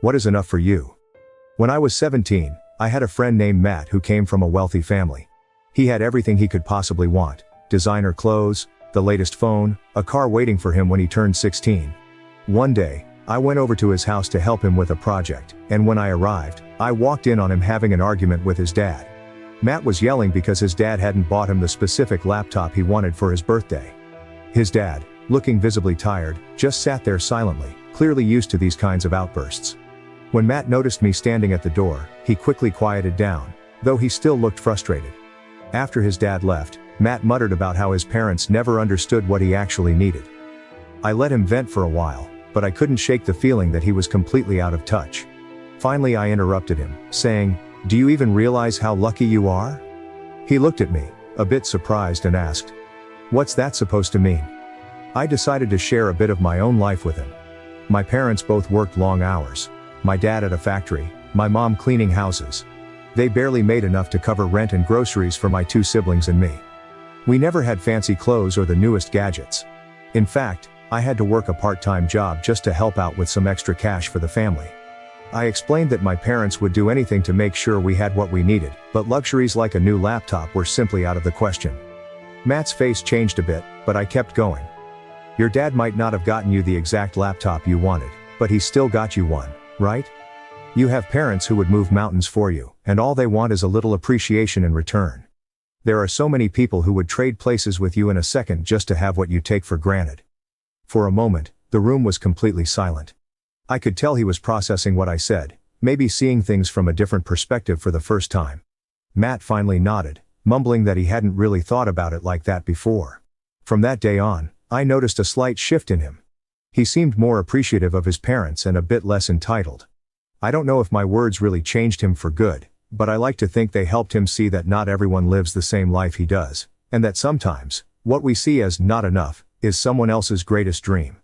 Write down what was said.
What is enough for you? When I was 17, I had a friend named Matt who came from a wealthy family. He had everything he could possibly want: designer clothes, the latest phone, a car waiting for him when he turned 16. One day, I went over to his house to help him with a project, and when I arrived, I walked in on him having an argument with his dad. Matt was yelling because his dad hadn't bought him the specific laptop he wanted for his birthday. His dad, looking visibly tired, just sat there silently, clearly used to these kinds of outbursts. When Matt noticed me standing at the door, he quickly quieted down, though he still looked frustrated. After his dad left, Matt muttered about how his parents never understood what he actually needed. I let him vent for a while, but I couldn't shake the feeling that he was completely out of touch. Finally I interrupted him, saying, "Do you even realize how lucky you are?" He looked at me, a bit surprised, and asked, "What's that supposed to mean?" I decided to share a bit of my own life with him. My parents both worked long hours. My dad at a factory, my mom cleaning houses. They barely made enough to cover rent and groceries for my two siblings and me. We never had fancy clothes or the newest gadgets. In fact, I had to work a part-time job just to help out with some extra cash for the family. I explained that my parents would do anything to make sure we had what we needed, but luxuries like a new laptop were simply out of the question. Matt's face changed a bit, but I kept going. "Your dad might not have gotten you the exact laptop you wanted, but he still got you one, right? You have parents who would move mountains for you, and all they want is a little appreciation in return. There are so many people who would trade places with you in a second just to have what you take for granted." For a moment, the room was completely silent. I could tell he was processing what I said, maybe seeing things from a different perspective for the first time. Matt finally nodded, mumbling that he hadn't really thought about it like that before. From that day on, I noticed a slight shift in him. He seemed more appreciative of his parents and a bit less entitled. I don't know if my words really changed him for good, but I like to think they helped him see that not everyone lives the same life he does, and that sometimes, what we see as not enough, is someone else's greatest dream.